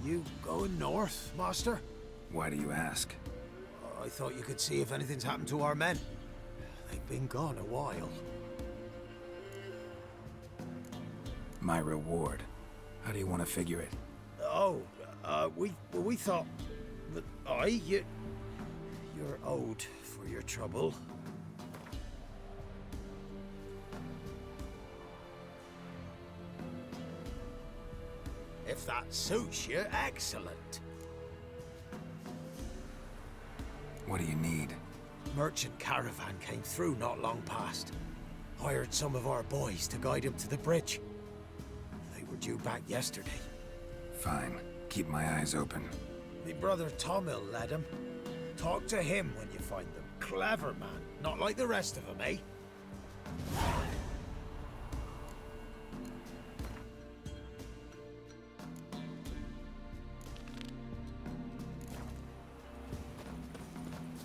You going north, Master? Why do you ask? I thought you could see if anything's happened to our men. They've been gone a while. My reward. How do you want to figure it? Oh, we thought that you're owed for your trouble. If that suits you, excellent. What do you need? Merchant caravan came through not long past. Hired some of our boys to guide him to the bridge. They were due back yesterday. Fine. Keep my eyes open. Me brother Tomil led him. Talk to him when you find them. Clever man, not like the rest of them, eh?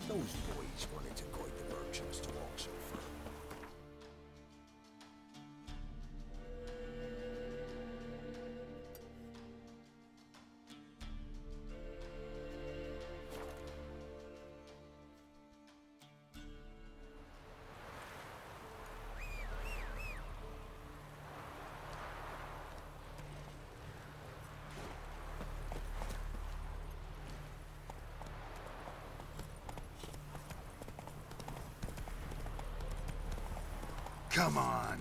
Those boys wanted to guide the merchants to Oxford. Come on!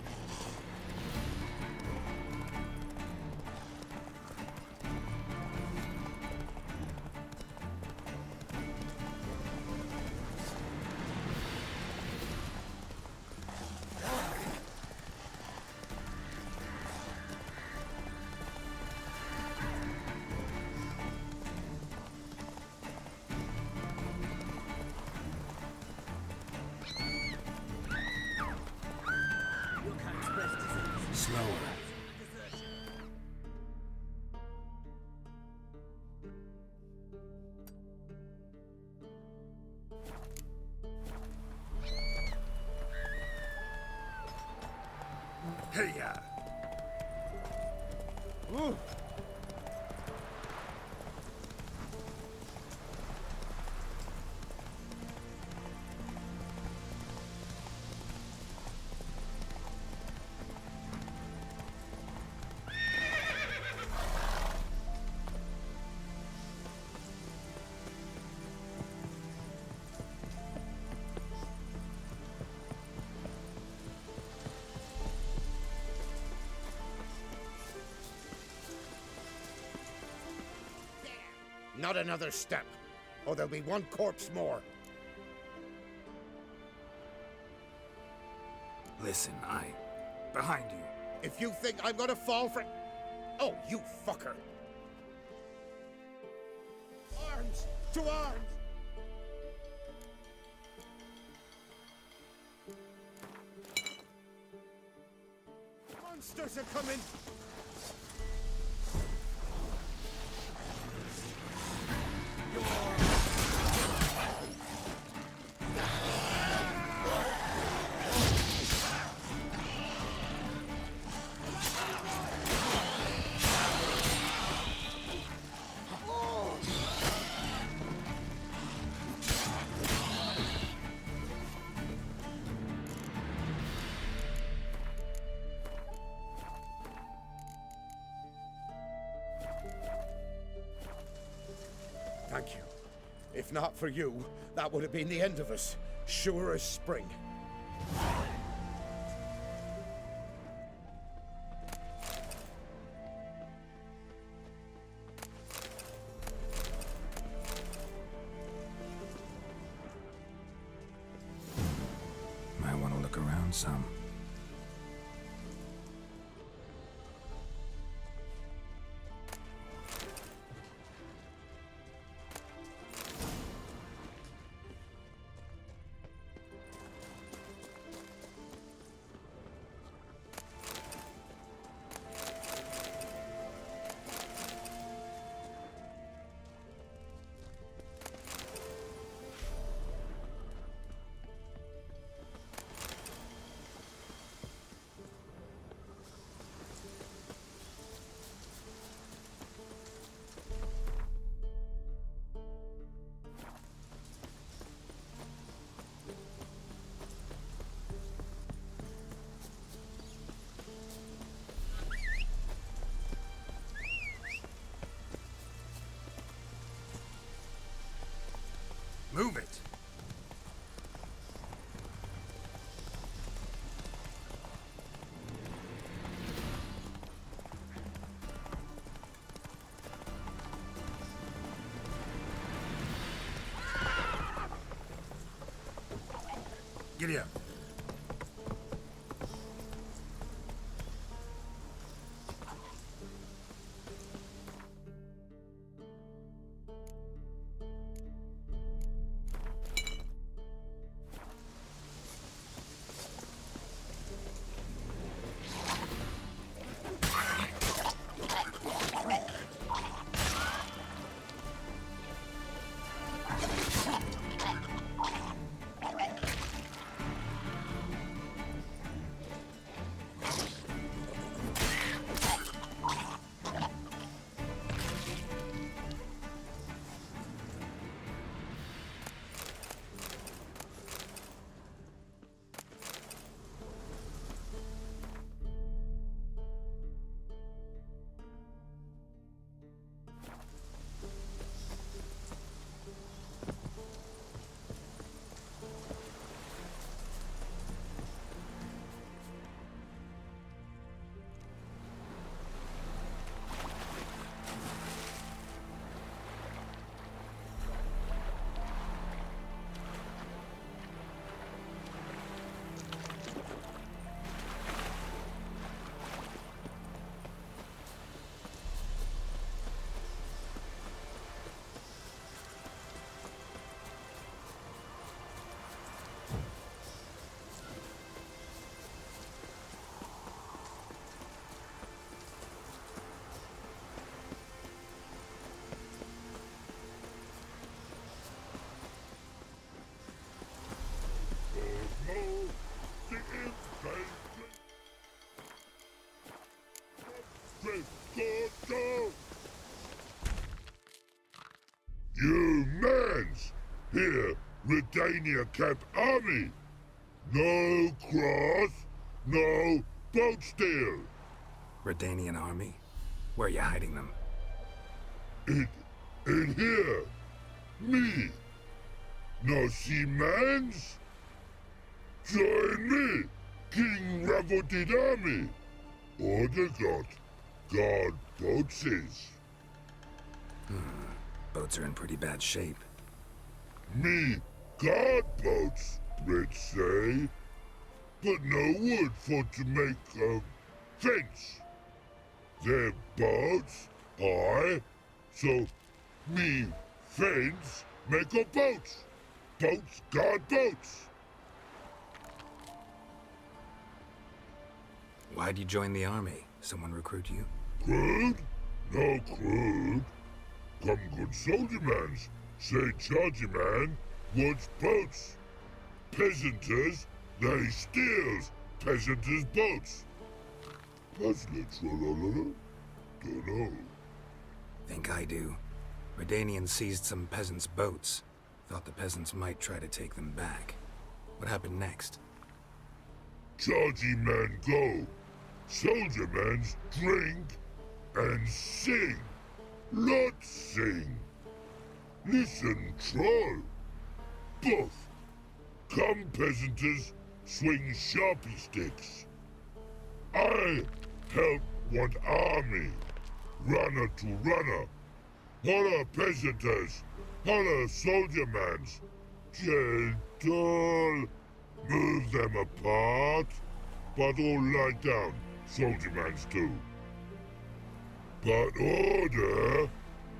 Slower. Hey-ya! Ooh! Not another step, or there'll be one corpse more. Listen, behind you. If you think I'm gonna fall for... Oh, you fucker! Arms! To arms! Monsters are coming! Thank you. If not for you, that would have been the end of us. Sure as spring. Might want to look around some. Giddy up. You mans! Here, Redania Camp Army! No cross, no boat steal! Redanian army? Where are you hiding them? In here! Me! No see mans? Join me, King Ravodid Army! Order got guard boatses. Boats are in pretty bad shape. Me guard boats, Brits say. But no wood for to make a fence. Their boats, aye. So me fence make a boats. Boats guard boats. Why'd you join the army? Someone recruit you? Crude? No crude. Come good soldier mans. Say chargy man wants boats. Peasanters, they steals peasanters' boats. Puzzler trollololo? Dunno. Think I do. Redanians seized some peasants' boats. Thought the peasants might try to take them back. What happened next? Chargy man go. Soldier mans drink and sing. Lot sing. Listen, troll. Both. Come, peasanters, swing sharpie sticks. I help one army. Runner to runner. Holla peasanters. Holla soldier mans. Gentle. Move them apart. But all lie down. Soldier mans do. But order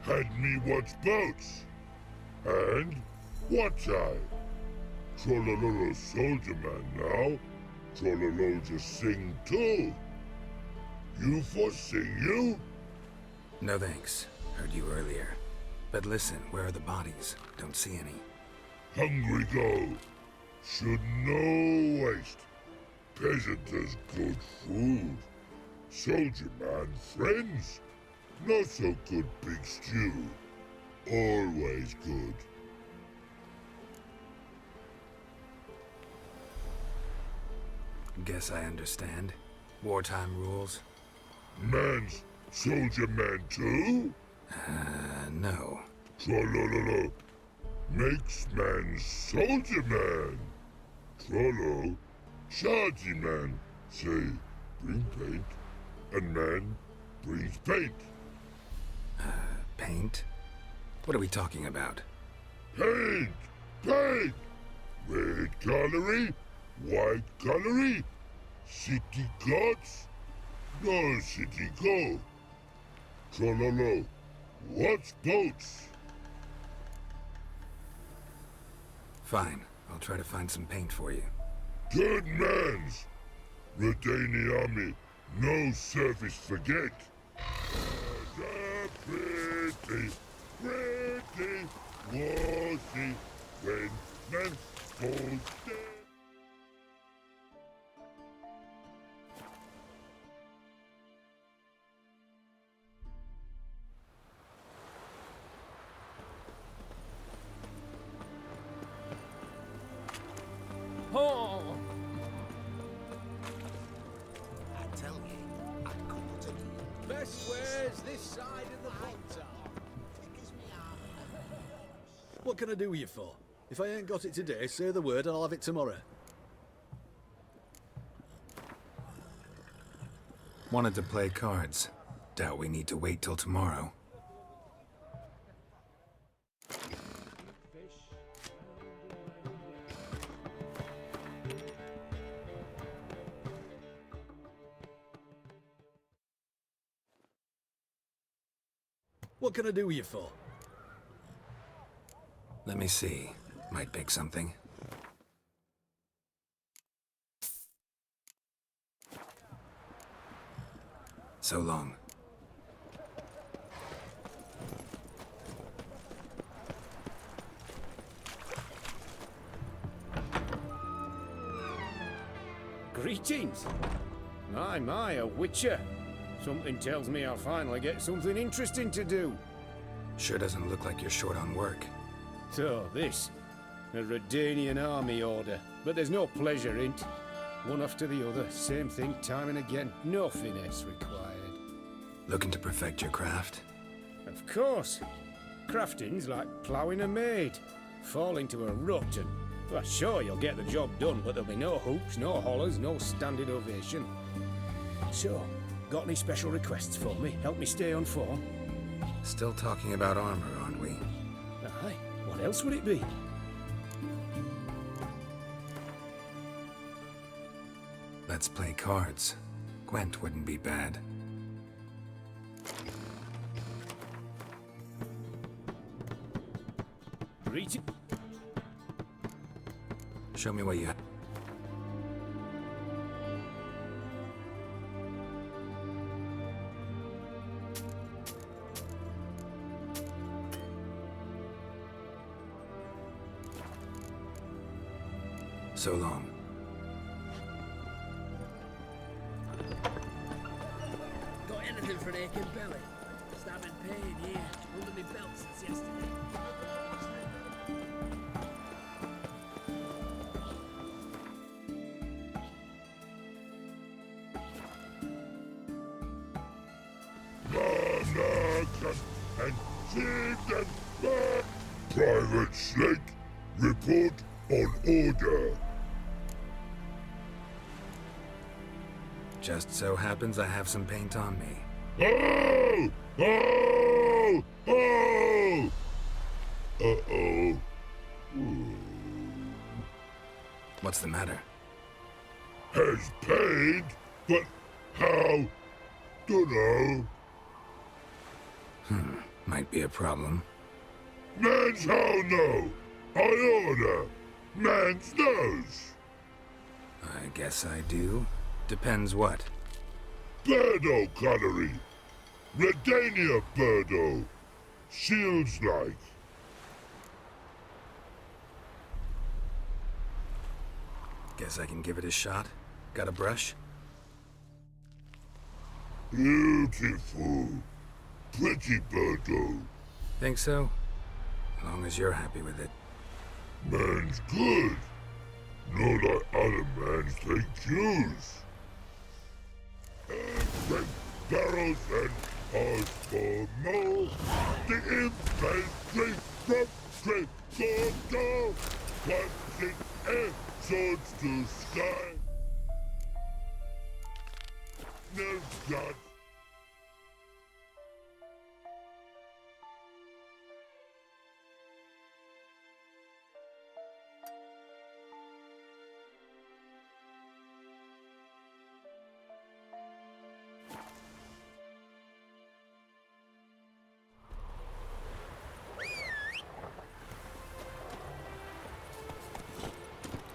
had me watch boats. And watch I. Trollololo soldier man now. Trollolo just sing too. You for sing you? No thanks. Heard you earlier. But listen, where are the bodies? Don't see any. Hungry go. Should no waste. Peasanters good food. Soldier man friends. Not so good big stew. Always good. Guess I understand. Wartime rules? Man's soldier man too? No. Trollololo. Makes man soldier man. Trollo. Chargy man. Say, bring paint. And man brings paint. Paint? What are we talking about? Paint! Paint! Red colory, White gallery? City gods? No city go. Trololo. What's boats? Fine. I'll try to find some paint for you. Good mans. Redani army. No service forget. Pretty, pretty, was he when men falls dead? Oh! I tell you, I'd come to the Best wares this side of the Volta. What can I do you for? If I ain't got it today, say the word and I'll have it tomorrow. Wanted to play cards. Doubt we need to wait till tomorrow. What can I do you for? Let me see. Might pick something. So long. Greetings. My, a witcher. Something tells me I'll finally get something interesting to do. Sure doesn't look like you're short on work. So, this. A Redanian army order. But there's no pleasure in 't. One after the other, same thing time and again. No finesse required. Looking to perfect your craft? Of course. Crafting's like ploughing a maid. Fall into a rut and... Well, sure, you'll get the job done, but there'll be no hoops, no hollers, no standing ovation. So, got any special requests for me? Help me stay on form? Still talking about armor, aren't we? Aye, what else would it be? Let's play cards. Gwent wouldn't be bad. Reach it. Show me what you have. So long. Got anything for an aching belly? Stabbing pain here, under my belt since yesterday. And see them back. Private Slate, report on order. Just so happens I have some paint on me. Oh! Oh! Oh! Uh-oh. What's the matter? Has paid, but how? Dunno. Might be a problem. Man's how no. I order. Man's knows. I guess I do. Depends what. Birdo Gallery. Redania Birdo. Shields like. Guess I can give it a shot. Got a brush? Beautiful. Pretty Birdo. Think so? As long as you're happy with it. Man's good. Not like other mans they choose. Big barrels and ours for more. The infantry from Triss, punching air, swords to sky. No God.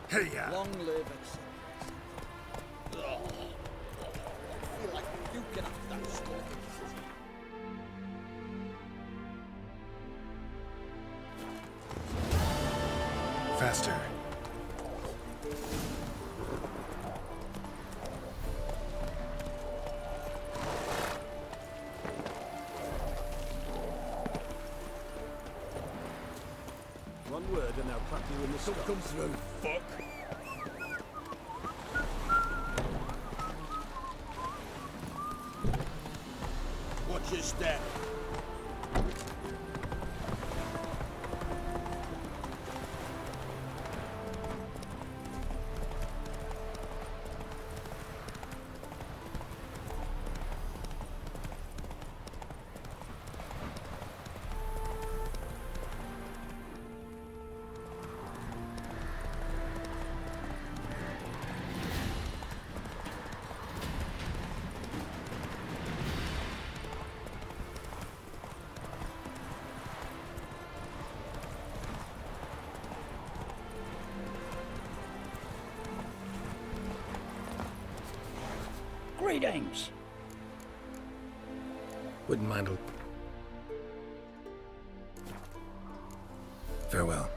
Hey, yeah. Long live excellence. I feel like you can have that score. Faster. One word and they'll clap you in the skull. Come through, fuck. Watch your step. Greetings. Wouldn't mind a... Farewell.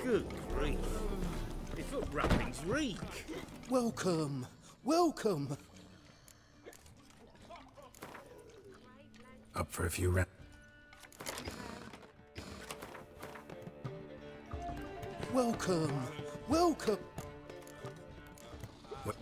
Good grief. Your foot wrappings reek. Welcome. Welcome. Up for a few rounds. Welcome. Welcome. What?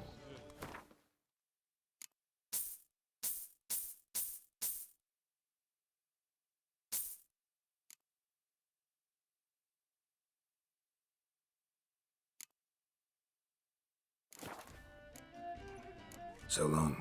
So long.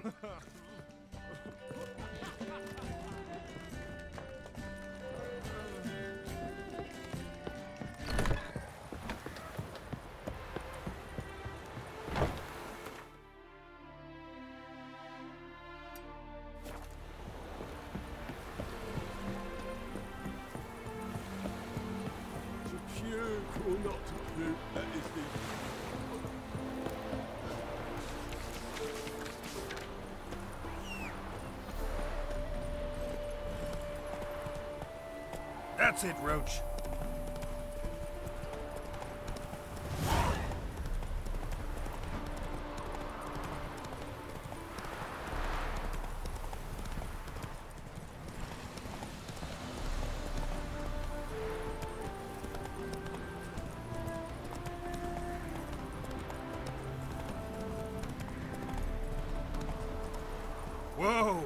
That's it, Roach. Whoa!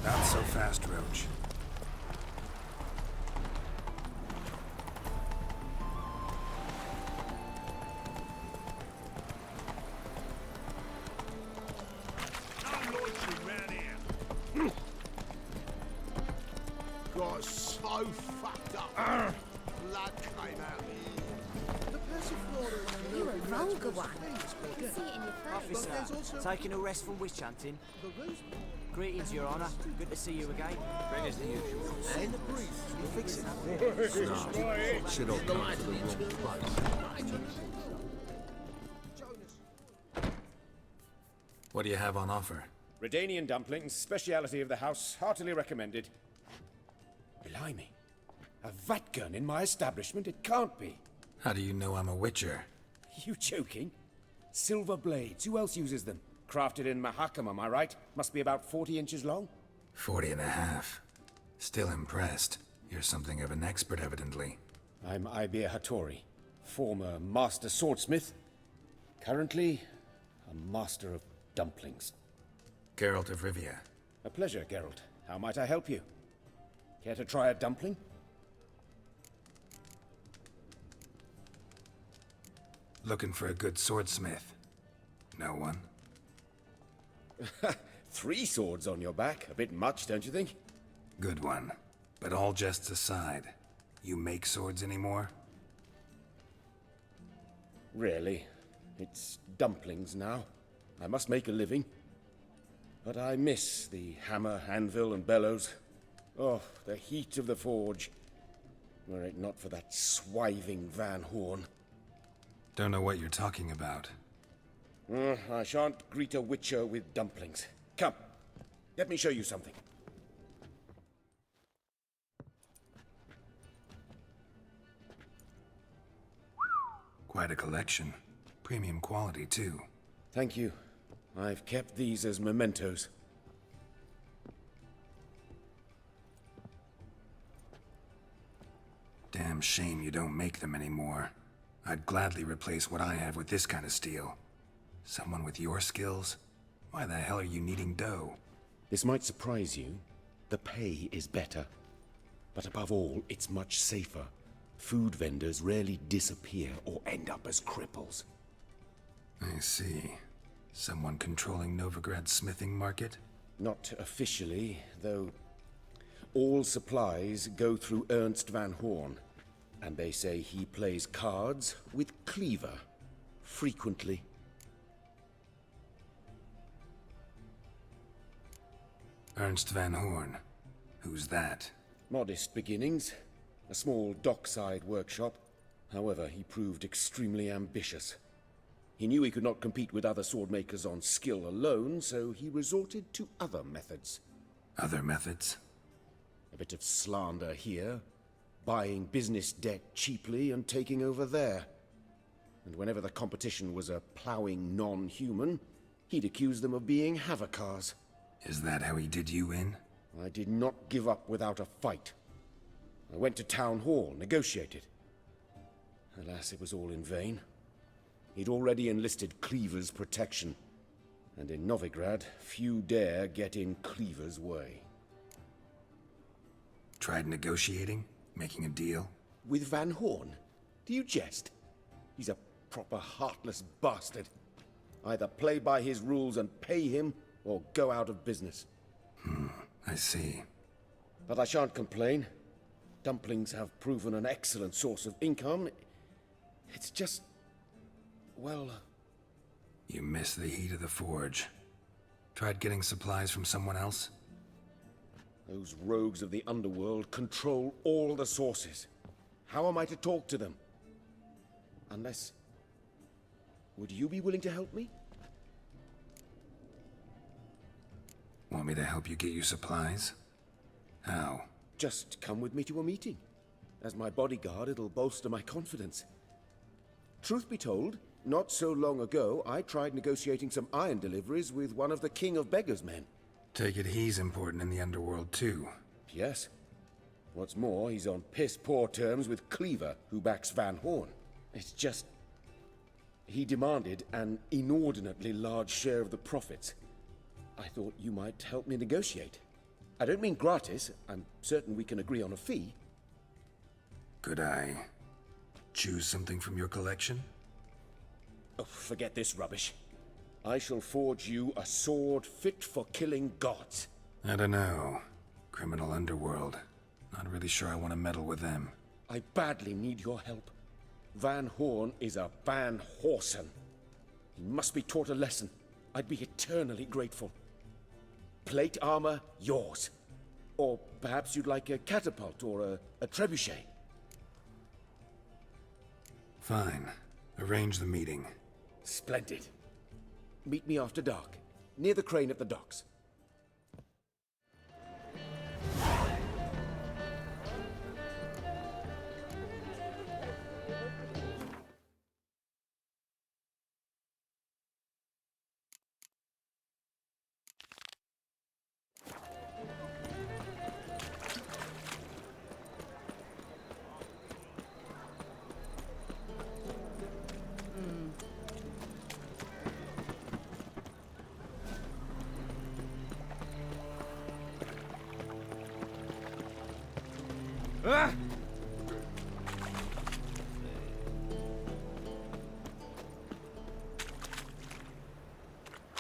Not so fast, Roach. Got so fucked up. Blood came out here. The Persiflora. You're a vulgar one. I can see it in your face. Officer, taking a rest from witch hunting. Greetings, Your Honour. Good to see you again. Bring us the usual. And the priest. You fix it. Should all come to the wrong place. What do you have on offer? Redanian dumplings, speciality of the house, heartily recommended. Blimey. A vat gun in my establishment? It can't be. How do you know I'm a witcher? You joking? Silver blades. Who else uses them? Crafted in Mahakam, am I right? Must be about 40 inches long? 40 and a half. Still impressed. You're something of an expert, evidently. I'm Hattori, former master swordsmith. Currently, a master of dumplings. Geralt of Rivia. A pleasure, Geralt. How might I help you? Care to try a dumpling? Looking for a good swordsmith. No one? 3 swords on your back. A bit much, don't you think? Good one. But all jests aside, you make swords anymore? Really. It's dumplings now. I must make a living. But I miss the hammer, anvil, and bellows. Oh, the heat of the forge. Were it not for that swiving Van Horn. Don't know what you're talking about. I shan't greet a witcher with dumplings. Come, let me show you something. Quite a collection. Premium quality, too. Thank you. I've kept these as mementos. Damn shame you don't make them anymore. I'd gladly replace what I have with this kind of steel. Someone with your skills? Why the hell are you needing dough? This might surprise you. The pay is better. But above all, it's much safer. Food vendors rarely disappear or end up as cripples. I see. Someone controlling Novigrad's smithing market? Not officially, though all supplies go through Ernst Van Horn. And they say he plays cards with Cleaver. Frequently. Ernst Van Horn. Who's that? Modest beginnings. A small dockside workshop. However, he proved extremely ambitious. He knew he could not compete with other swordmakers on skill alone, so he resorted to other methods. Other methods? A bit of slander here, buying business debt cheaply and taking over there. And whenever the competition was a ploughing non-human, he'd accuse them of being Havocars. Is that how he did you in? I did not give up without a fight. I went to Town Hall, negotiated. Alas, it was all in vain. He'd already enlisted Cleaver's protection. And in Novigrad, few dare get in Cleaver's way. Tried negotiating? Making a deal? With Van Horn? Do you jest? He's a proper heartless bastard. Either play by his rules and pay him, or go out of business. I see. But I shan't complain. Dumplings have proven an excellent source of income. It's just... well... You miss the heat of the forge. Tried getting supplies from someone else? Those rogues of the underworld control all the sources. How am I to talk to them? Unless... would you be willing to help me? Want me to help you get you supplies? How? Just come with me to a meeting. As my bodyguard, it'll bolster my confidence. Truth be told, not so long ago, I tried negotiating some iron deliveries with one of the King of Beggars' men. Take it he's important in the underworld, too. Yes. What's more, he's on piss-poor terms with Cleaver, who backs Van Horn. It's just... he demanded an inordinately large share of the profits. I thought you might help me negotiate. I don't mean gratis. I'm certain we can agree on a fee. Could I choose something from your collection? Oh, forget this rubbish. I shall forge you a sword fit for killing gods. I don't know. Criminal underworld. Not really sure I want to meddle with them. I badly need your help. Van Horn is a Van Horsen. He must be taught a lesson. I'd be eternally grateful. Plate armor, yours. Or perhaps you'd like a catapult or a trebuchet. Fine. Arrange the meeting. Splendid. Meet me after dark, near the crane at the docks.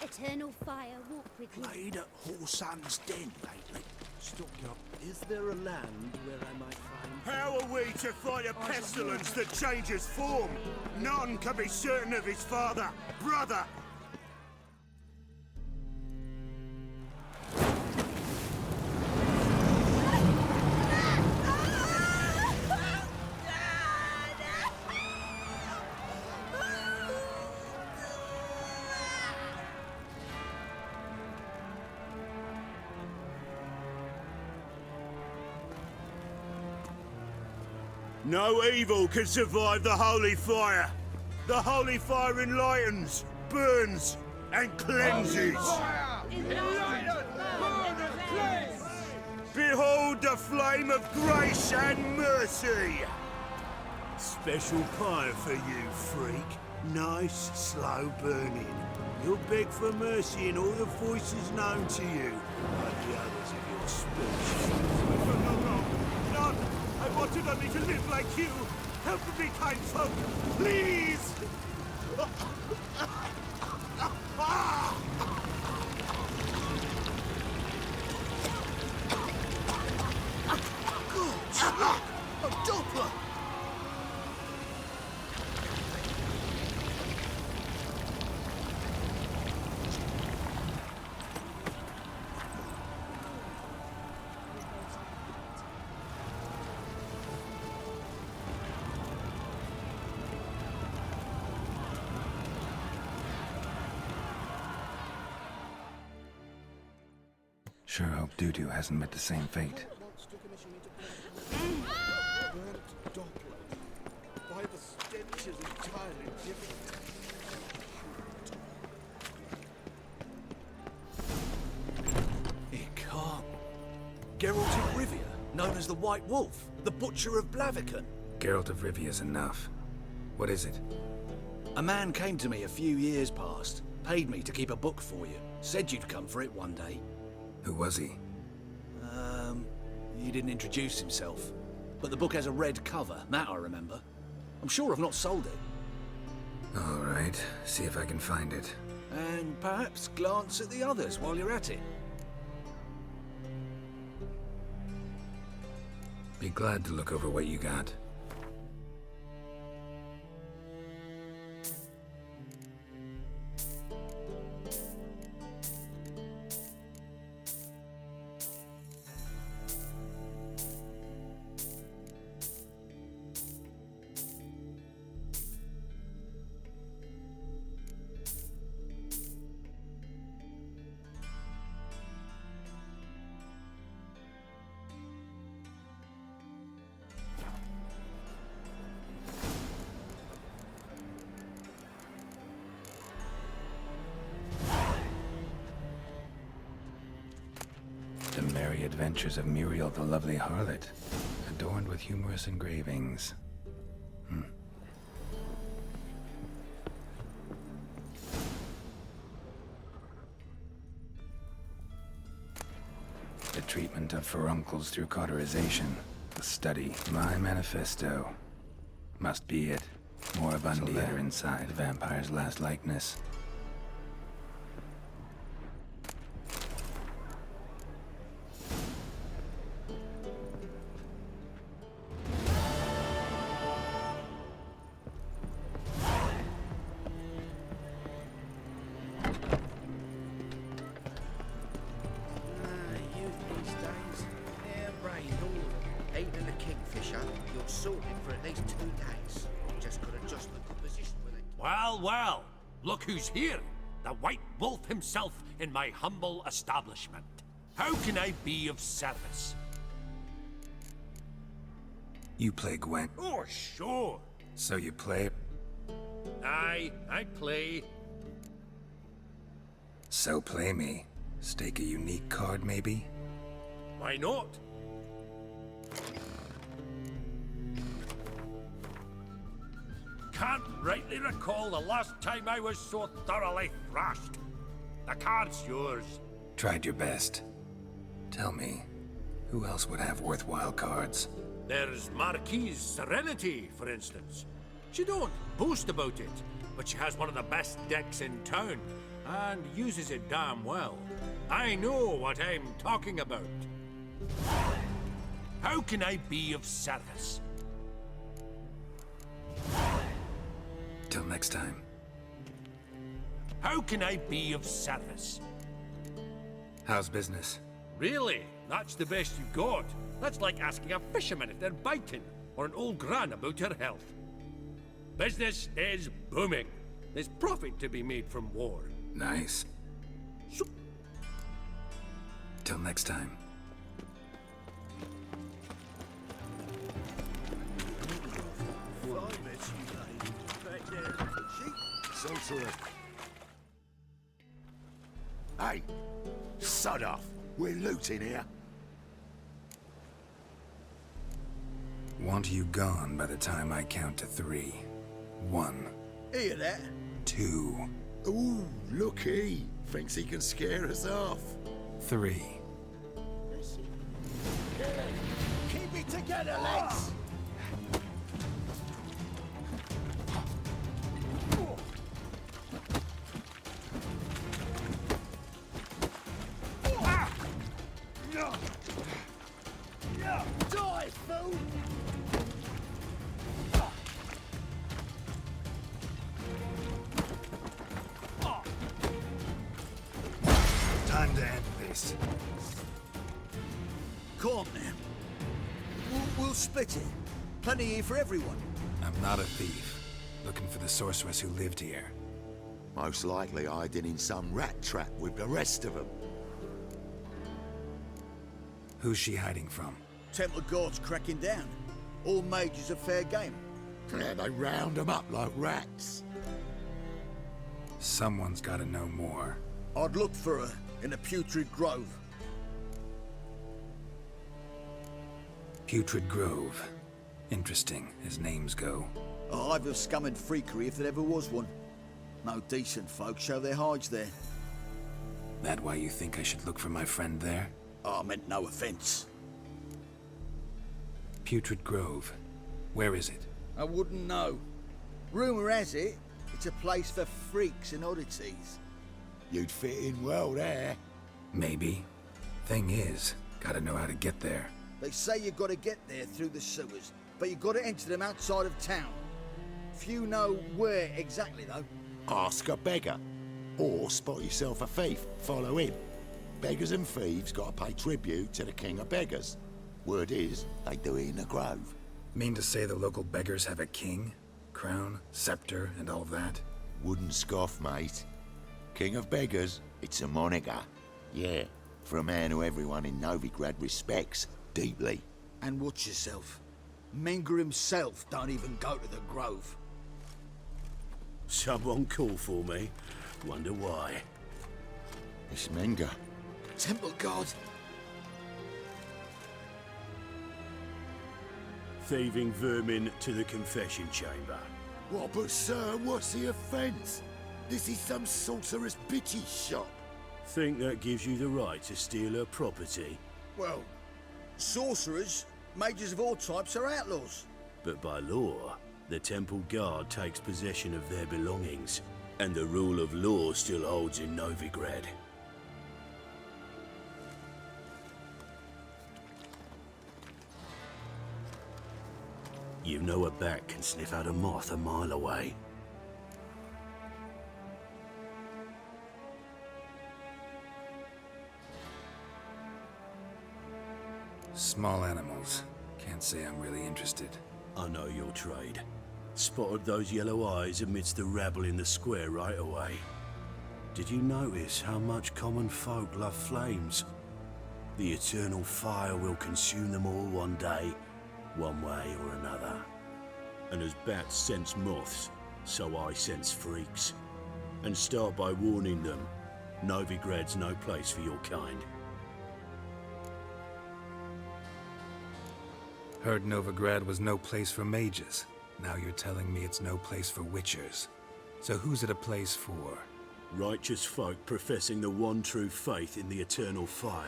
Eternal fire walk with you. Played at Horsan's Den lately. Stockyard. Is there a land where I might find... How are we to fight a pestilence that changes form? None can be certain of his father, brother. No evil can survive the holy fire. The holy fire enlightens, burns, and cleanses. Behold the flame of grace and mercy. Special fire for you, freak. Nice, slow burning. You'll beg for mercy in all the voices known to you, like the others of your species. None! I wanted only to live like you! Help me, kind folk! Please! A Doppler! Sure hope Doo-Doo hasn't met the same fate. Burnt Doppler. By the stench is entirely different. It can't. Geralt of Rivia, known as the White Wolf, the Butcher of Blaviken. Geralt of Rivia's enough. What is it? A man came to me a few years past, paid me to keep a book for you, said you'd come for it one day. Who was he? He didn't introduce himself. But the book has a red cover, that I remember. I'm sure I've not sold it. All right, see if I can find it. And perhaps glance at the others while you're at it. Be glad to look over what you got. The Merry Adventures of Muriel the Lovely Harlot, adorned with humorous engravings. The treatment of furuncles through cauterization. A study. My manifesto. Must be it. Moribundia. A letter inside. The vampire's last likeness. Well, look who's here. The White Wolf himself in my humble establishment. How can I be of service? You play Gwent. Oh, sure. So you play? Aye, I play. So play me. Stake a unique card, maybe? Why not? Can't rightly recall the last time I was so thoroughly thrashed. The card's yours. Tried your best. Tell me, who else would have worthwhile cards? There's Marquise Serenity, for instance. She don't boast about it, but she has one of the best decks in town, and uses it damn well. I know what I'm talking about. How can I be of service? Till next time. How can I be of service? How's business? Really? That's the best you've got? That's like asking a fisherman if they're biting, or an old gran about her health. Business is booming. There's profit to be made from war. Nice. Till next time. Sorcerer. Hey, sod off. We're looting here. Want you gone by the time I count to 3. 1. Hear that? 2. Ooh, looky. Thinks he can scare us off. 3. Keep it together, lads! Die, fool! Time to end this. Come on, then. We'll split it. Plenty here for everyone. I'm not a thief. Looking for the sorceress who lived here. Most likely hiding in some rat trap with the rest of them. Who's she hiding from? Temple guards cracking down. All mages are fair game. Yeah, they round them up like rats. Someone's gotta know more. I'd look for her in the Putrid Grove. Putrid Grove. Interesting, as names go. A hive of scum and freakery if there ever was one. No decent folk show their hides there. That why you think I should look for my friend there? I meant no offense. Putrid Grove. Where is it? I wouldn't know. Rumour has it, it's a place for freaks and oddities. You'd fit in well there. Maybe. Thing is, gotta know how to get there. They say you gotta get there through the sewers, but you gotta enter them outside of town. Few know where exactly, though. Ask a beggar. Or spot yourself a thief, follow him. Beggars and thieves gotta pay tribute to the king of beggars. Word is, they do it in the grove. Mean to say the local beggars have a king? Crown, scepter, and all that? Wouldn't scoff, mate. King of beggars, it's a moniker. Yeah, for a man who everyone in Novigrad respects deeply. And watch yourself. Menga himself don't even go to the grove. Someone call for me. Wonder why. It's Menga. Temple guard. Thieving vermin to the confession chamber. What, but sir, what's the offence? This is some sorcerer's bitchy shop. Think that gives you the right to steal her property? Well, sorcerers, mages of all types are outlaws. But by law, the temple guard takes possession of their belongings, and the rule of law still holds in Novigrad. You know a bat can sniff out a moth a mile away. Small animals. Can't say I'm really interested. I know your trade. Spotted those yellow eyes amidst the rabble in the square right away. Did you notice how much common folk love flames? The eternal fire will consume them all one day, one way or another. And as bats sense moths, so I sense freaks. And start by warning them, Novigrad's no place for your kind. Heard Novigrad was no place for mages. Now you're telling me it's no place for witchers. So who's it a place for? Righteous folk professing the one true faith in the eternal fire.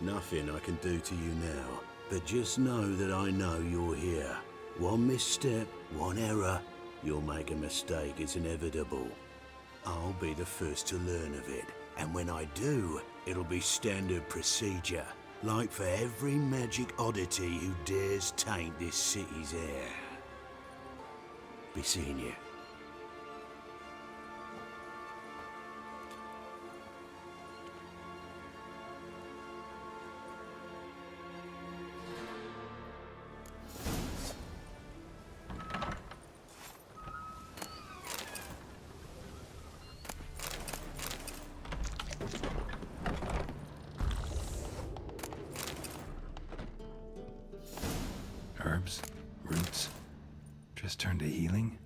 Nothing I can do to you now. But just know that I know you're here. One misstep, one error, you'll make a mistake. It's inevitable. I'll be the first to learn of it. And when I do, it'll be standard procedure. Like for every magic oddity who dares taint this city's air. Be seeing you. Herbs, roots, just turn to healing?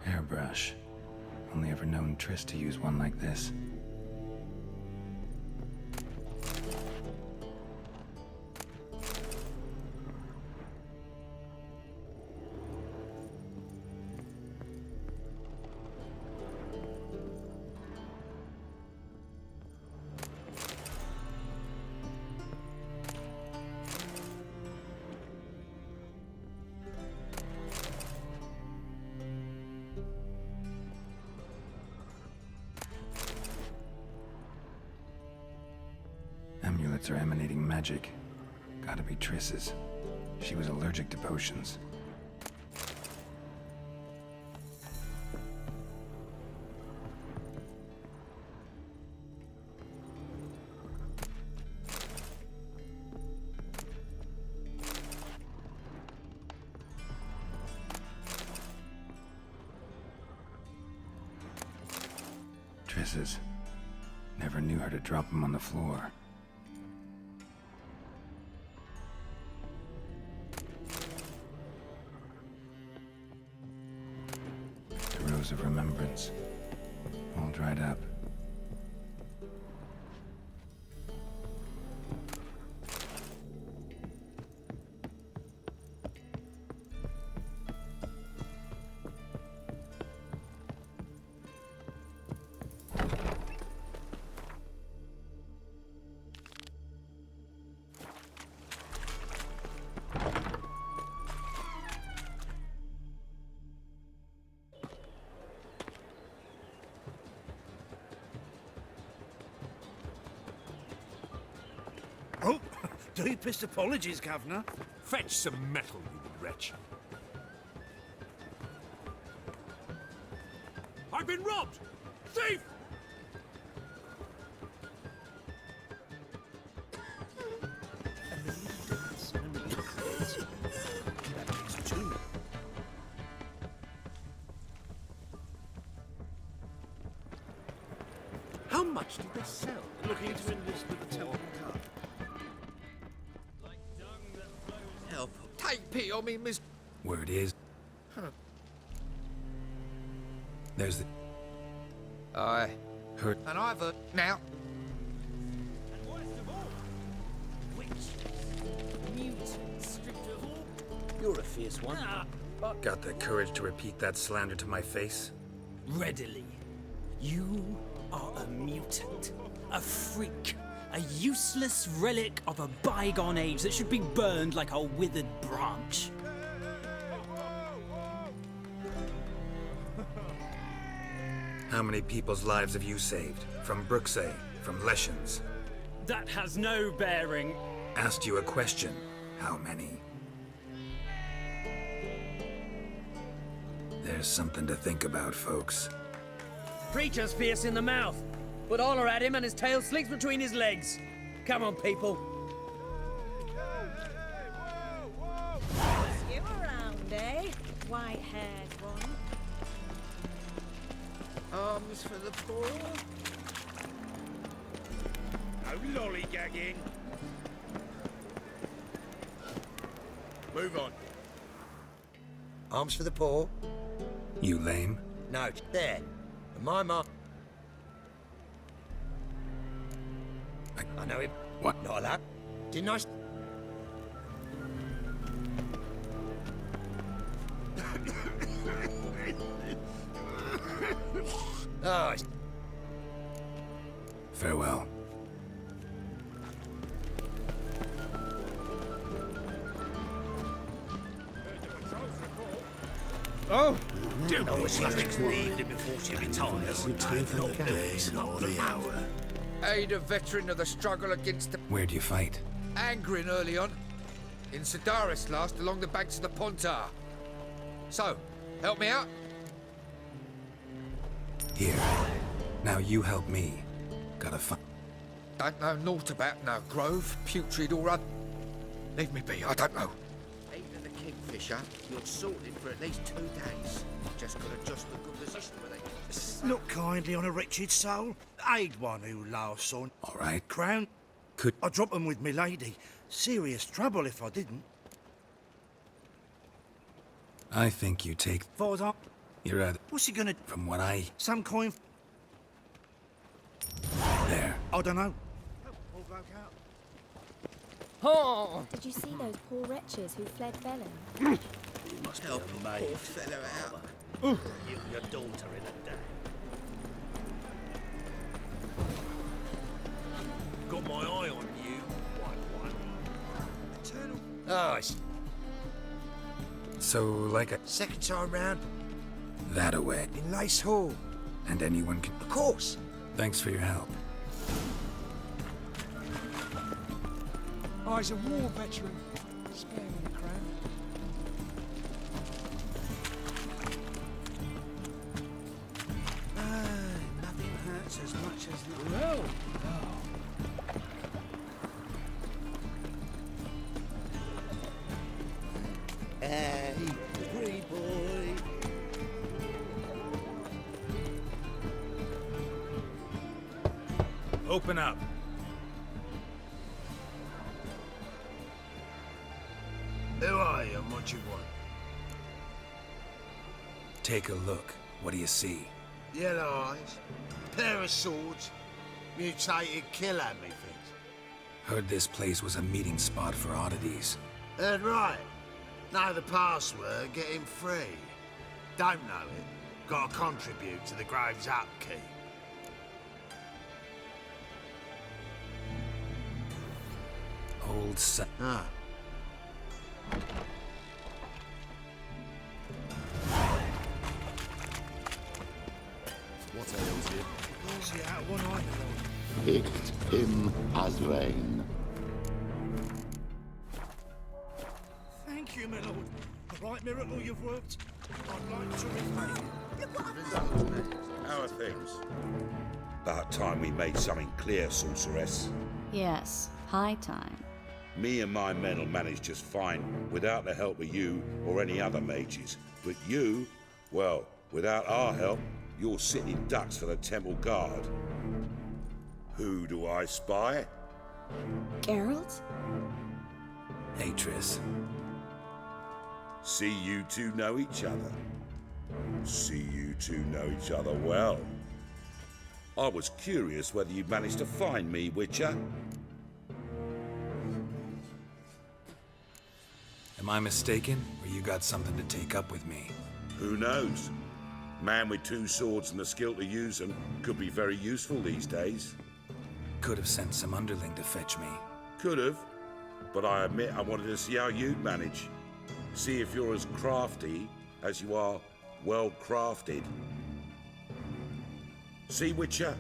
Hairbrush. Only ever known Triss to use one like this. Amulets are emanating magic. Gotta be Triss's. She was allergic to potions. Triss's. Never knew her to drop them on the floor. Of remembrance, all dried up. Oh, deepest apologies, Governor. Fetch some metal, you wretch. I've been robbed! Thief! How much did they sell? Looking to enlist with the temple card. Help. Take pity on me, miss. Word is. There's the. Aye. Hurt. And I've now. And worst of all, witches, mutants, stripped of all. You're a fierce one. Got the courage to repeat that slander to my face? Readily. You are a mutant, a freak, a useless relic of a bygone age that should be burned like a withered branch. How many people's lives have you saved? From Bruxay, from Leshens? That has no bearing. Asked you a question. How many? There's something to think about, folks. Creature's fierce in the mouth, but holler at him and his tail slinks between his legs. Come on, people. You around, eh? White-haired one. Arms for the poor. No lollygagging. Move on. Arms for the poor. You lame? No, there. And my mark. I know him. What? Not allowed. Didn't I? Oh, Farewell. Oh! She's leaving before she retires. I've not days nor the hour. Aid a veteran of the struggle against the Where'd you fight? Angrin early on. In Sedaris last, along the banks of the Pontar. So, help me out? Here. Now you help me. Gotta find... Don't know naught about no grove, putrid or other. Leave me be, I don't know. Even the Kingfisher, you're sorted for at least 2 days. Just gotta adjust the good position with it. Look kindly on a wretched soul. Aid one who laughs on. All right. Crown. Could... I'd drop 'em with me lady. Serious trouble if I didn't. I think you take... Falls up. You're at... What's he gonna... From what I... Some coin... There. I don't know. Oh! Did you see those poor wretches who fled Velen? You must help a maid. Poor fellow out. You and your daughter in a day. Got my eye on you, white one. Eternal. Oh, it's So, like a... second time round That away. in Lace Hall. And anyone can... Of course. Thanks for your help. Oh, he's a war veteran. Spare me the crown. Nothing hurts as much as... Well. Hey, pretty boy. Open up. Who are you and what you want? Take a look. What do you see? Yellow eyes, pair of swords, mutated killer me things. Heard this place was a meeting spot for oddities. Heard right. Know the password, get him free. Don't know it, gotta contribute to the Grove's upkeep. Old son. Ah. What ails you? Where's he out one eye? Picked him as rain. Thank you, my lord. The right miracle you've worked. I'd like to repay you. How are things? About time we made something clear, sorceress. Yes, high time. Me and my men will manage just fine without the help of you or any other mages. But you, well, without our help, you're sitting ducks for the temple guard. Who do I spy? Geralt? Hey, Triss. See you two know each other. See you two know each other well. I was curious whether you'd managed to find me, Witcher. Am I mistaken, or you got something to take up with me? Who knows? Man with 2 swords and the skill to use them could be very useful these days. Could have sent some underling to fetch me. Could have, but I admit I wanted to see how you'd manage. See if you're as crafty as you are well crafted. See, Witcher,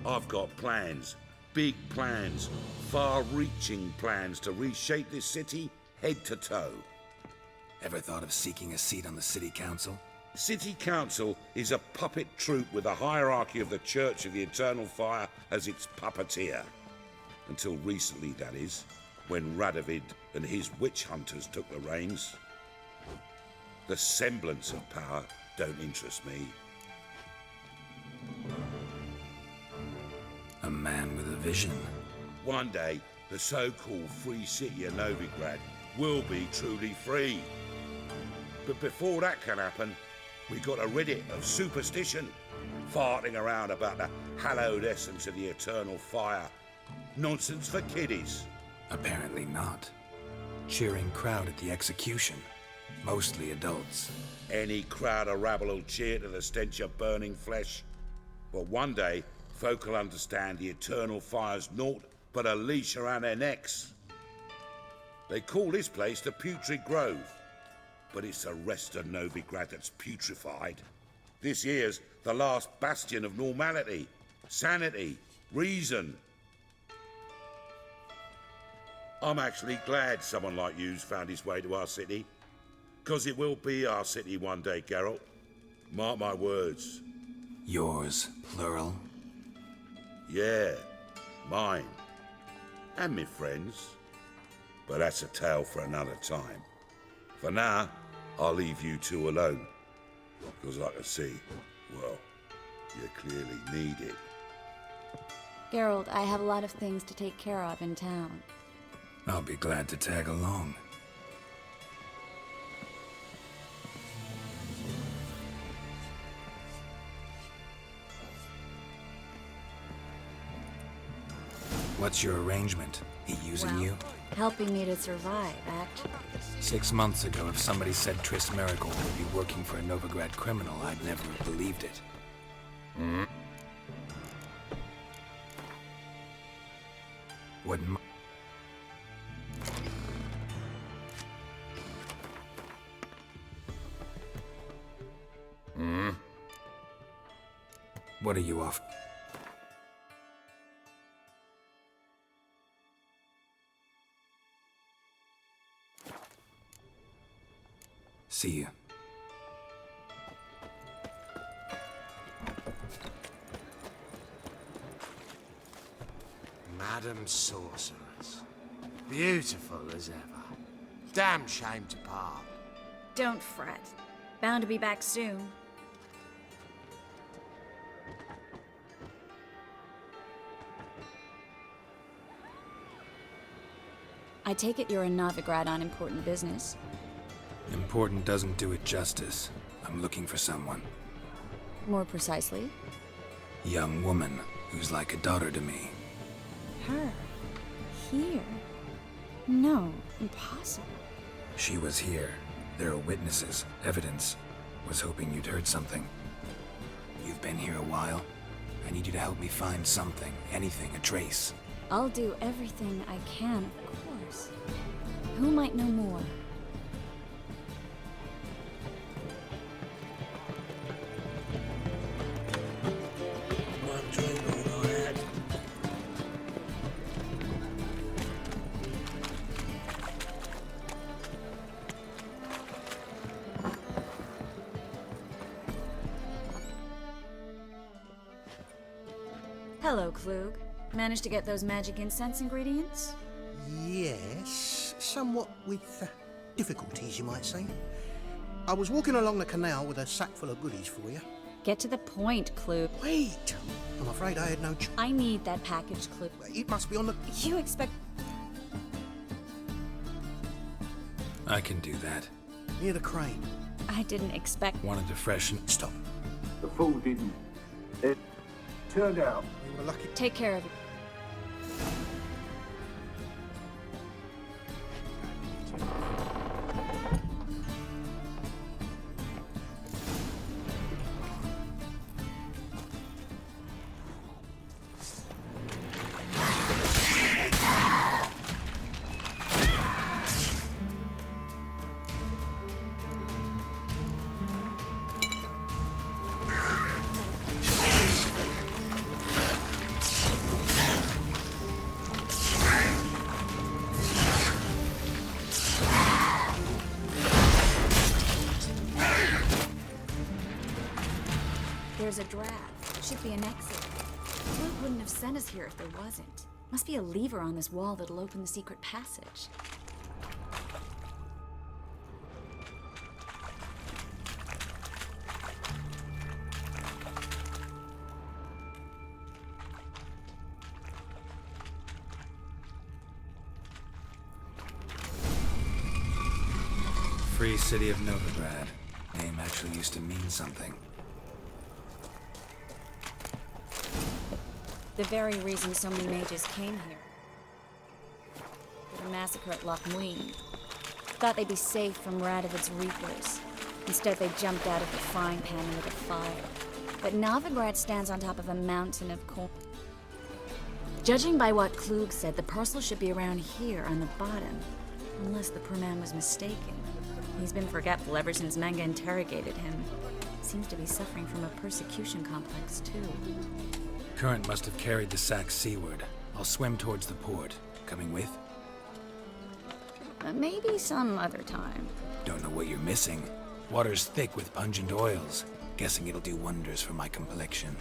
I've got plans. Big plans. Far-reaching plans to reshape this city head to toe. Ever thought of seeking a seat on the city council? City Council is a puppet troupe with a hierarchy of the Church of the Eternal Fire as its puppeteer. Until recently, that is, when Radovid and his witch hunters took the reins. The semblance of power don't interest me. A man with a vision. One day, the so-called free city of Novigrad will be truly free. But before that can happen, we got to rid it of superstition, farting around about the hallowed essence of the eternal fire. Nonsense for kiddies. Apparently not. Cheering crowd at the execution. Mostly adults. Any crowd of rabble will cheer to the stench of burning flesh. But one day, folk will understand the eternal fire's naught but a leash around their necks. They call this place the Putrid Grove. but it's the rest of Novigrad that's putrefied. This here's the last bastion of normality, sanity, reason. I'm actually glad someone like you's found his way to our city. 'Cause it will be our city one day, Geralt. Mark my words. Yours, plural? Yeah, mine. And me friends. But that's a tale for another time. For now, I'll leave you two alone. 'Cause I can see, well, you clearly need it. Geralt, I have a lot of things to take care of in town. I'll be glad to tag along. What's your arrangement? He using you? Helping me to survive, actually. 6 months ago, if somebody said Triss Merigold would be working for a Novigrad criminal, I'd never have believed it. Wouldn't... What are you off? See you. Madam Sorceress. Beautiful as ever. Damn shame to part. Don't fret. Bound to be back soon. I take it you're in Novigrad on important business. Important doesn't do it justice. I'm looking for someone. More precisely? Young woman who's like a daughter to me. Her? Here? No, impossible. She was here. There are witnesses, evidence. Was hoping you'd heard something. You've been here a while. I need you to help me find something, anything, a trace. I'll do everything I can, of course. Who might know more? One drink all I had. Hello, Klug. Managed to get those magic incense ingredients? Yes, somewhat with difficulties, you might say. I was walking along the canal with a sack full of goodies for you. Get to the point, Klug. Wait! I'm afraid I had no choice. I need that package, Klug. It must be on the... You expect... I can do that. Near the crane. I didn't expect... Wanted to freshen... Stop. The fool didn't. It turned out. We were lucky. Take care of it. There's a draft. Should be an exit. Klug wouldn't have sent us here if there wasn't. Must be a lever on this wall that'll open the secret passage. Free City of Novigrad. Name actually used to mean something. The very reason so many mages came here. For the massacre at Loch Muin. Thought they'd be safe from Radovid's reapers. Instead, they jumped out of the frying pan into the fire. But Novigrad stands on top of a mountain of corn. Judging by what Klug said, the parcel should be around here on the bottom. Unless the poor man was mistaken. He's been forgetful ever since Manga interrogated him. Seems to be suffering from a persecution complex, too. Current must have carried the sack seaward. I'll swim towards the port. Coming with? Maybe some other time. Don't know what you're missing. Water's thick with pungent oils. Guessing it'll do wonders for my complexion.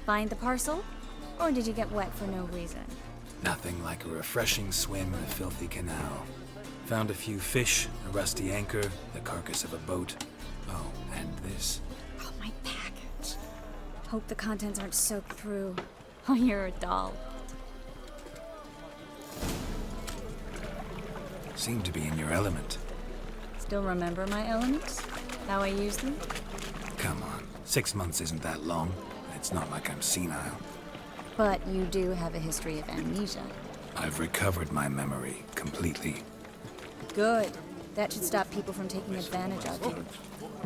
Find the parcel? Or did you get wet for no reason? Nothing like a refreshing swim in a filthy canal. Found a few fish, a rusty anchor, the carcass of a boat. Oh, and this. Oh, my package. Hope the contents aren't soaked through. Oh, you're a doll. Seem to be in your element. Still remember my elements? How I use them? Come on, 6 months isn't that long. It's not like I'm senile. But you do have a history of amnesia. I've recovered my memory completely. Good. That should stop people from taking advantage of you.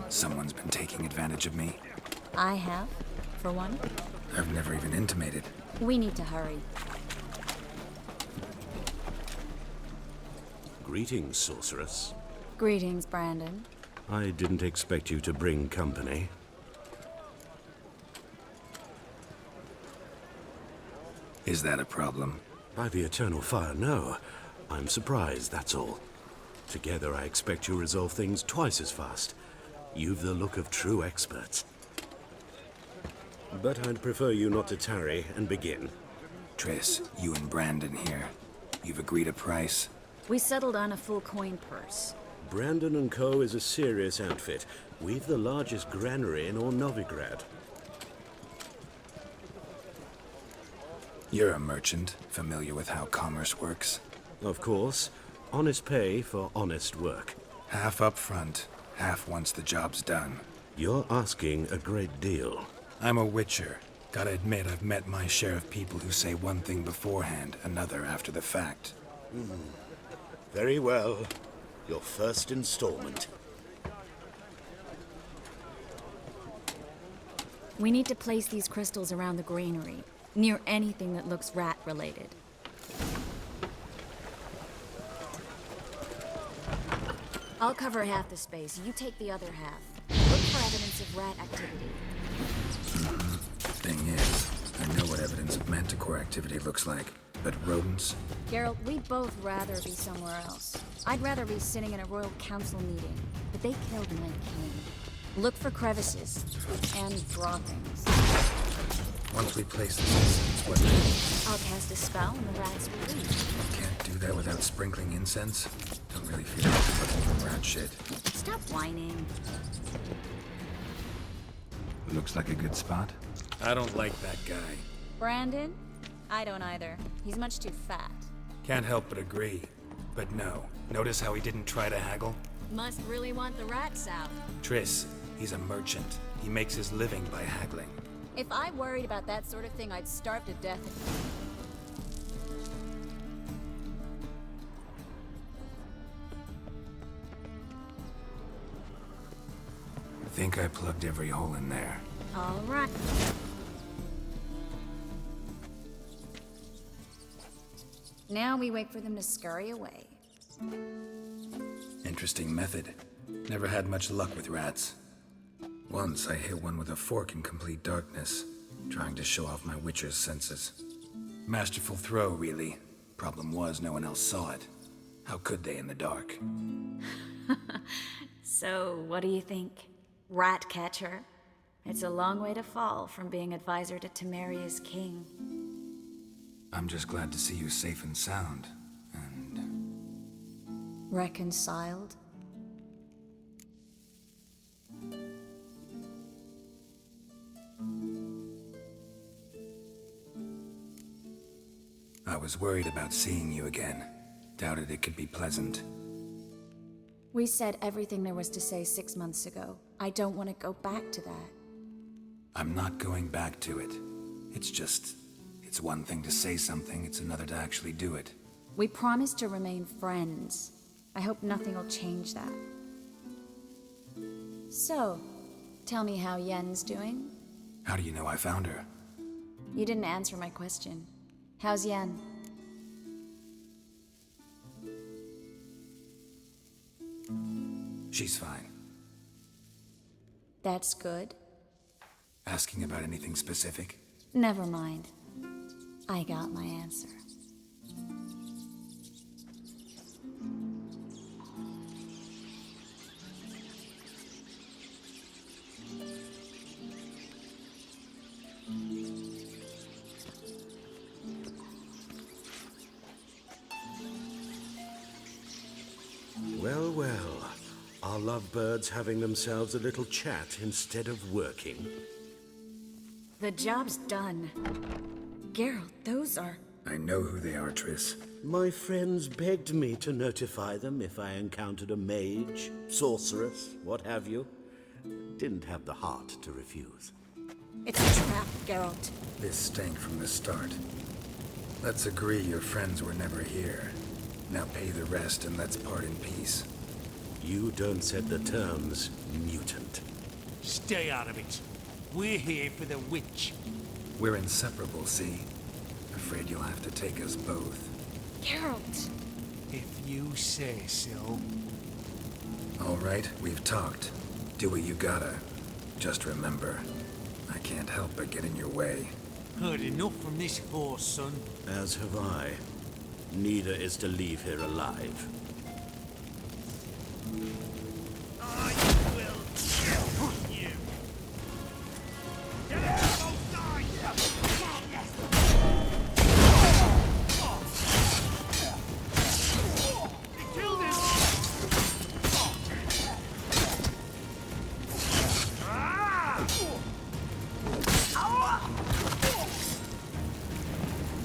Someone's been taking advantage of me. I have, for one. I've never even intimated. We need to hurry. Greetings, sorceress. Greetings, Brandon. I didn't expect you to bring company. Is that a problem? By the eternal fire, no. I'm surprised, that's all. Together, I expect you resolve things twice as fast. You've the look of true experts. But I'd prefer you not to tarry and begin. Triss, you and Brandon here. You've agreed a price? We settled on a full coin purse. Brandon & Co. is a serious outfit. We've the largest granary in all Novigrad. You're a merchant, familiar with how commerce works? Of course. Honest pay for honest work. Half up front, half once the job's done. You're asking a great deal. I'm a witcher. Gotta admit, I've met my share of people who say one thing beforehand, another after the fact. Very well. Your first installment. We need to place these crystals around the granary, near anything that looks rat-related. I'll cover half the space, you take the other half. Look for evidence of rat activity. Thing is, I know what evidence of manticore activity looks like, but rodents? Geralt, we'd both rather be somewhere else. I'd rather be sitting in a royal council meeting, but they killed my king. Look for crevices and droppings. Once we place the incense, what then? I'll cast a spell and the rats will leave. Can't do that without sprinkling incense? Don't really feel like looking for rat shit. Stop whining. Looks like a good spot. I don't like that guy. Brandon? I don't either. He's much too fat. Can't help but agree. But no. Notice how he didn't try to haggle? Must really want the rats out. Triss, he's a merchant. He makes his living by haggling. If I worried about that sort of thing, I'd starve to death. I think I plugged every hole in there. All right. Now we wait for them to scurry away. Interesting method. Never had much luck with rats. Once I hit one with a fork in complete darkness, trying to show off my witcher's senses. Masterful throw, really. Problem was, no one else saw it. How could they in the dark? So, what do you think? Rat catcher? It's a long way to fall from being advisor to Temeria's king. I'm just glad to see you safe and sound. Reconciled? was worried about seeing you again. Doubted it could be pleasant. We said everything there was to say 6 months ago. I don't want to go back to that. I'm not going back to it. It's one thing to say something, it's another to actually do it. We promised to remain friends. I hope nothing will change that. So, tell me how Yen's doing? How do you know I found her? You didn't answer my question. How's Yen? She's fine. That's good. Asking about anything specific? Never mind. I got my answer. Well, well. Are lovebirds having themselves a little chat instead of working? The job's done. Geralt, those are... I know who they are, Triss. My friends begged me to notify them if I encountered a mage, sorceress, what have you. Didn't have the heart to refuse. It's a trap, Geralt. This stank from the start. Let's agree your friends were never here. Now pay the rest and let's part in peace. You don't set the terms, mutant. Stay out of it. We're here for the witch. We're inseparable, see? Afraid you'll have to take us both. Geralt! If you say so. All right, we've talked. Do what you gotta. Just remember, I can't help but get in your way. Heard enough from this horse, son. As have I. Neither is to leave here alive. I will kill you. Get out! Killed him!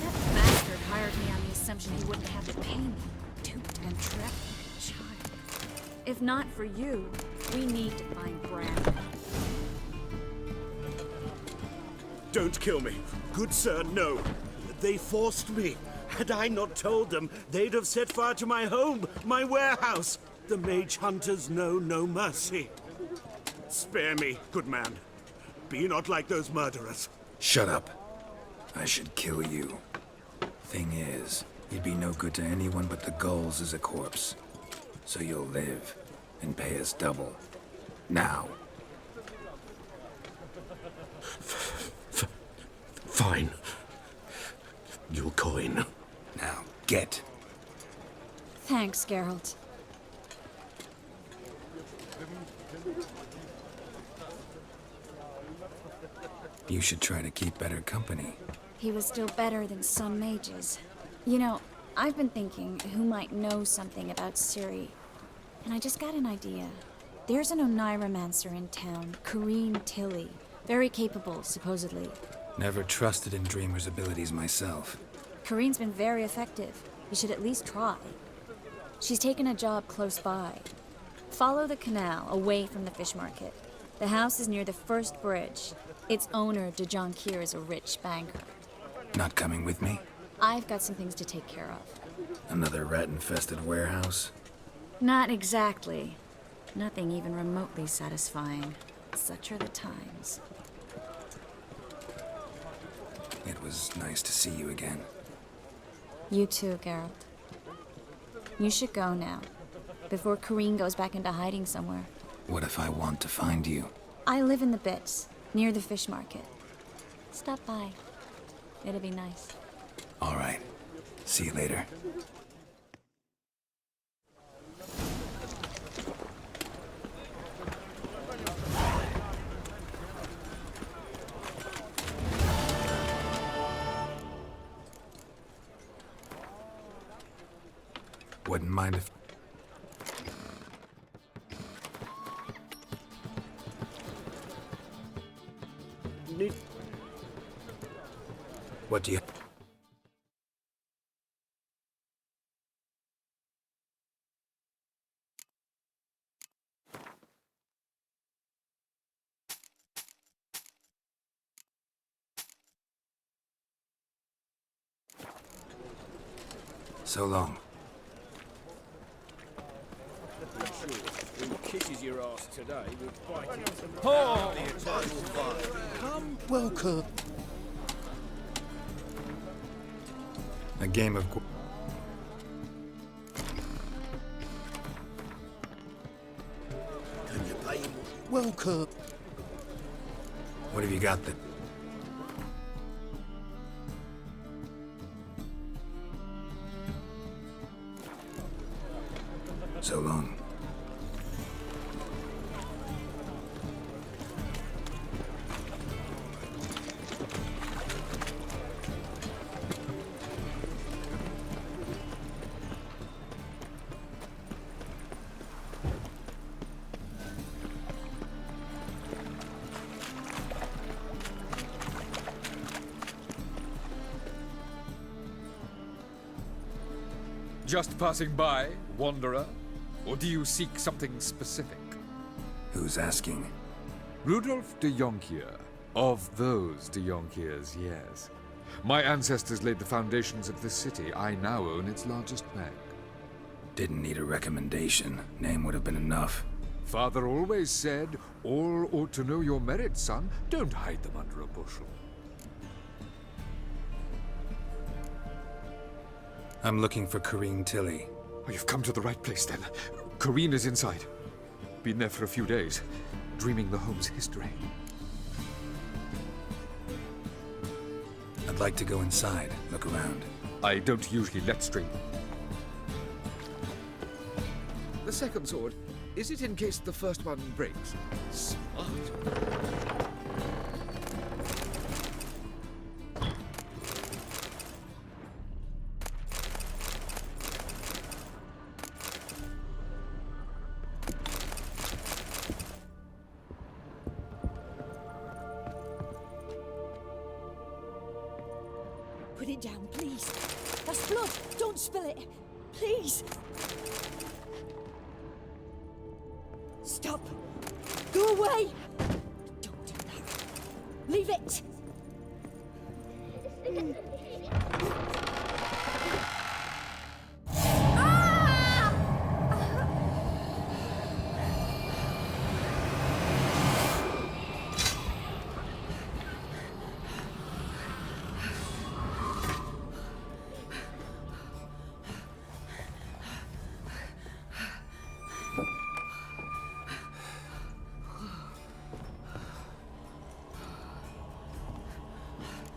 That bastard hired me on the assumption he wouldn't have to pay me. Duped and trapped like a child. If not for you, we need to find Brad. Don't kill me. Good sir, no. They forced me. Had I not told them, they'd have set fire to my home, my warehouse. The mage hunters know no mercy. Spare me, good man. Be not like those murderers. Shut up. I should kill you. Thing is, you'd be no good to anyone but the gulls as a corpse. So you'll live and pay us double. Now. Fine. Your coin. Now, get. Thanks, Geralt. You should try to keep better company. He was still better than some mages. You know, I've been thinking who might know something about Ciri. And I just got an idea. There's an Oneiromancer in town, Corinne Tilly. Very capable, supposedly. Never trusted in Dreamer's abilities myself. Corinne's been very effective. You should at least try. She's taken a job close by. Follow the canal, away from the fish market. The house is near the first bridge. Its owner, de Jonquier, is a rich banker. Not coming with me? I've got some things to take care of. Another rat-infested warehouse? Not exactly. Nothing even remotely satisfying. Such are the times. It was nice to see you again. You too, Geralt. You should go now, before Corinne goes back into hiding somewhere. What if I want to find you? I live in the Bits, near the fish market. Stop by. It'll be nice. All right. See you later. Wouldn't mind if... What do you... So long. Who kisses your ass today will bite it tomorrow. Oh! The eternal fire. Come. Welcome. A game of... Can you pay him? Welcome. What have you got that... So long. Just passing by, wanderer? Or do you seek something specific? Who's asking? Rudolf de Jonkier. Of those de Jonkiers, yes. My ancestors laid the foundations of this city. I now own its largest bank. Didn't need a recommendation. Name would have been enough. Father always said, all ought to know your merits, son. Don't hide them under a bushel. I'm looking for Corinne Tilly. Oh, you've come to the right place, then. Corinne is inside. Been there for a few days, dreaming the home's history. I'd like to go inside, look around. I don't usually let stray... The second sword, is it in case the first one breaks? Smart. Put it down, please. That's blood. Don't spill it. Please. Stop. Go away. Don't do that. Leave it.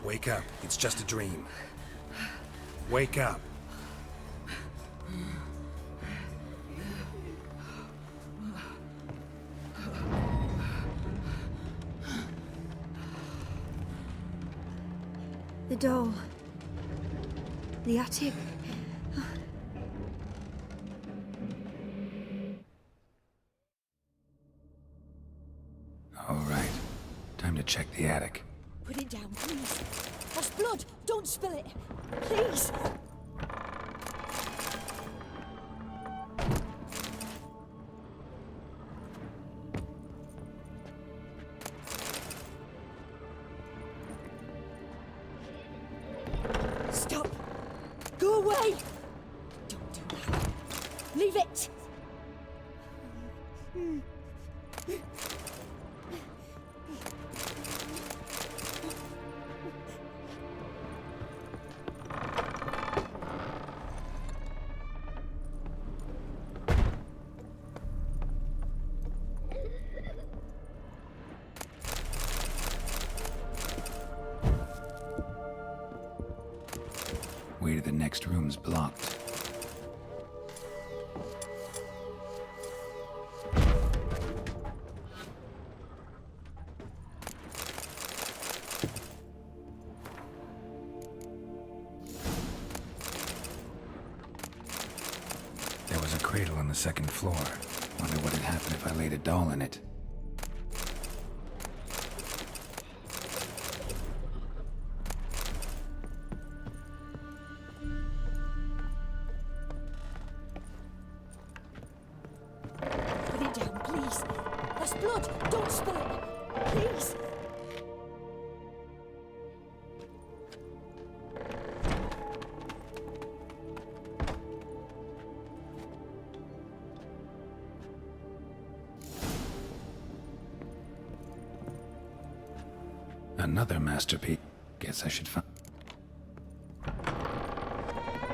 Wake up. It's just a dream. Wake up. The doll. The attic. All right. Time to check the attic. Put it down, please. That's blood. Don't spill it. Please. Stop. Go away. Don't do that. Leave it. Way to the next room's blocked. There was a cradle on the second floor. Wonder what had happened if I laid a doll in it. Put it down, please. That's blood. Don't spill it. Please. Another masterpiece. Guess I should find...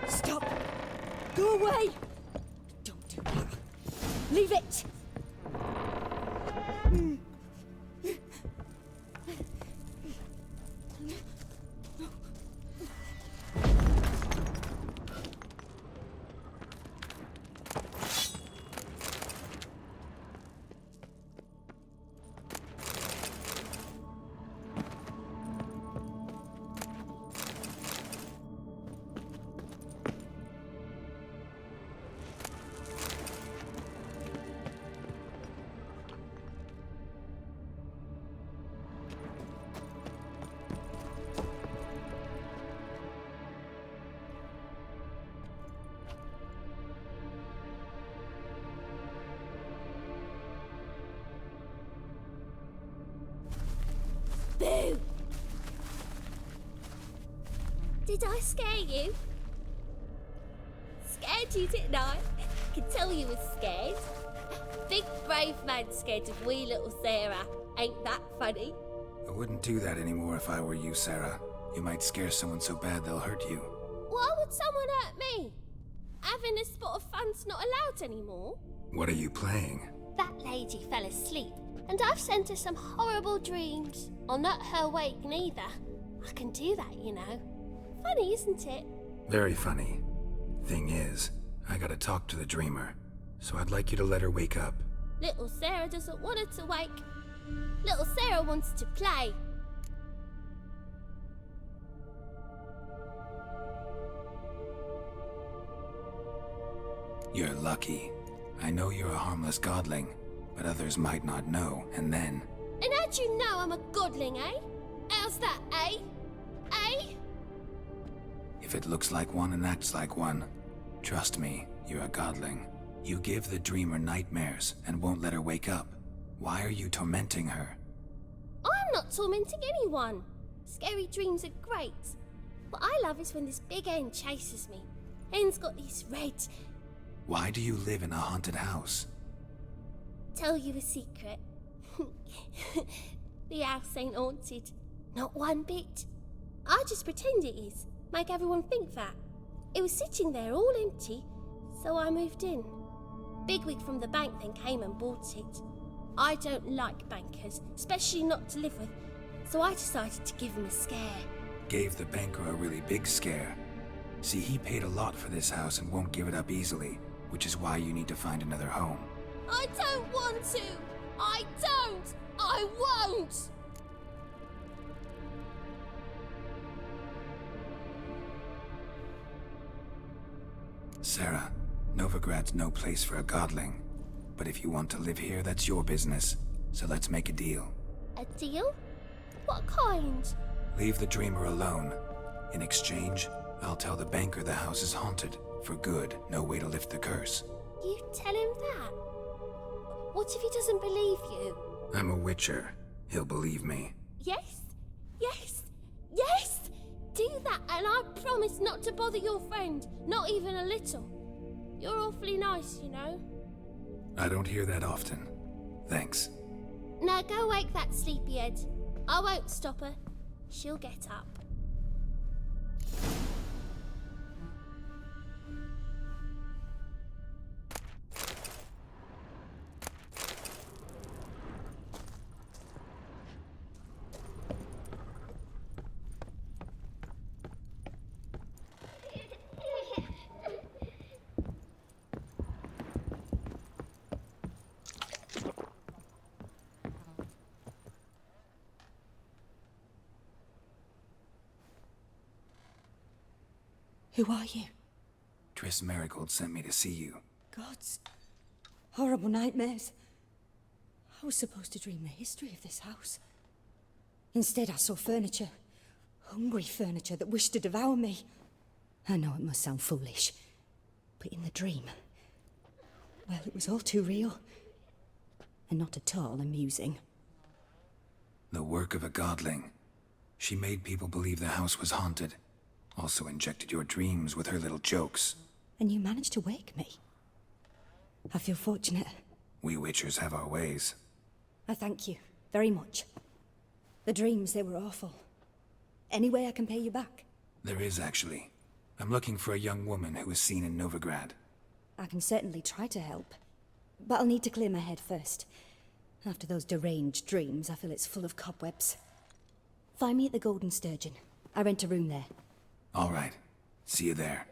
Stop! Go away! Don't do that. Leave it! Boo! Did I scare you? Scared you, didn't I? Could tell you was scared. Big brave man scared of wee little Sarah. Ain't that funny? I wouldn't do that anymore if I were you, Sarah. You might scare someone so bad they'll hurt you. Why would someone hurt me? Having a spot of fun's not allowed anymore. What are you playing? That lady fell asleep, and I've sent her some horrible dreams. I'll not her wake neither. I can do that, you know. Funny, isn't it? Very funny. Thing is, I gotta talk to the dreamer, so I'd like you to let her wake up. Little Sarah doesn't want her to wake. Little Sarah wants to play. You're lucky. I know you're a harmless godling, but others might not know, and then... And how'd you know I'm a godling, eh? How's that, eh? Eh? If it looks like one and acts like one, trust me, you're a godling. You give the dreamer nightmares and won't let her wake up. Why are you tormenting her? I'm not tormenting anyone. Scary dreams are great. What I love is when this big hen chases me. Hen's got these red... Why do you live in a haunted house? Tell you a secret. The house ain't haunted. Not one bit. I just pretend it is. Make everyone think that. It was sitting there all empty, so I moved in. Bigwig from the bank then came and bought it. I don't like bankers, especially not to live with, so I decided to give him a scare. Gave the banker a really big scare. See, he paid a lot for this house and won't give it up easily, which is why you need to find another home. I don't want to! I don't! I won't! Sarah, Novigrad's no place for a godling. But if you want to live here, that's your business. So let's make a deal. A deal? What kind? Leave the dreamer alone. In exchange, I'll tell the banker the house is haunted. For good, no way to lift the curse. You tell him that? What if he doesn't believe you? I'm a witcher. He'll believe me. Yes? Yes? Yes! Do that, and I promise not to bother your friend. Not even a little. You're awfully nice, you know. I don't hear that often. Thanks. Now go wake that sleepyhead. I won't stop her. She'll get up. Who are you? Triss Marigold sent me to see you. Gods. Horrible nightmares. I was supposed to dream the history of this house. Instead, I saw furniture. Hungry furniture that wished to devour me. I know it must sound foolish, but in the dream, well, it was all too real. And not at all amusing. The work of a godling. She made people believe the house was haunted. Also injected your dreams with her little jokes. And you managed to wake me. I feel fortunate. We witchers have our ways. I thank you very much. The dreams, they were awful. Any way I can pay you back? There is, actually. I'm looking for a young woman who was seen in Novigrad. I can certainly try to help. But I'll need to clear my head first. After those deranged dreams, I feel it's full of cobwebs. Find me at the Golden Sturgeon. I rent a room there. All right. See you there.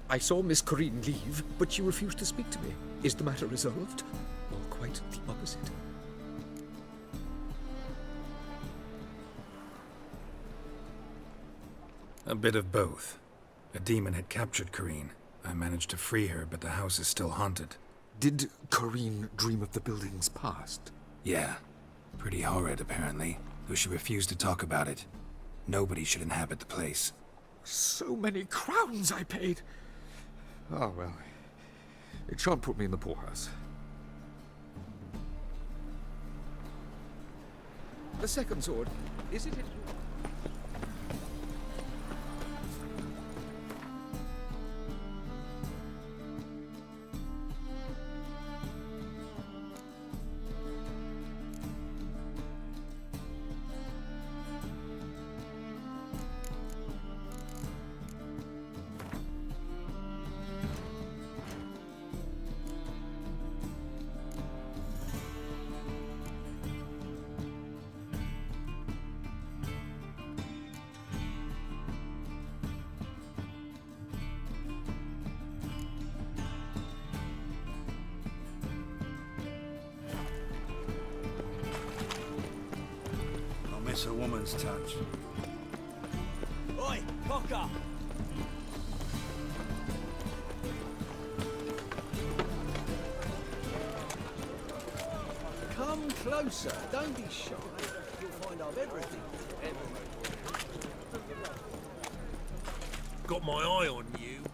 I saw Miss Corinne leave, but she refused to speak to me. Is the matter resolved? Or quite the opposite? A bit of both. A demon had captured Corinne. I managed to free her, but the house is still haunted. Did Corinne dream of the building's past? Yeah. Pretty horrid, apparently, though she refused to talk about it. Nobody should inhabit the place. So many crowns I paid! Oh, well. It shan't put me in the poorhouse. The second sword, is it? It's a woman's touch. Oi, Cocker! Come closer, don't be shy. You'll find I've everything. Got my eye on you.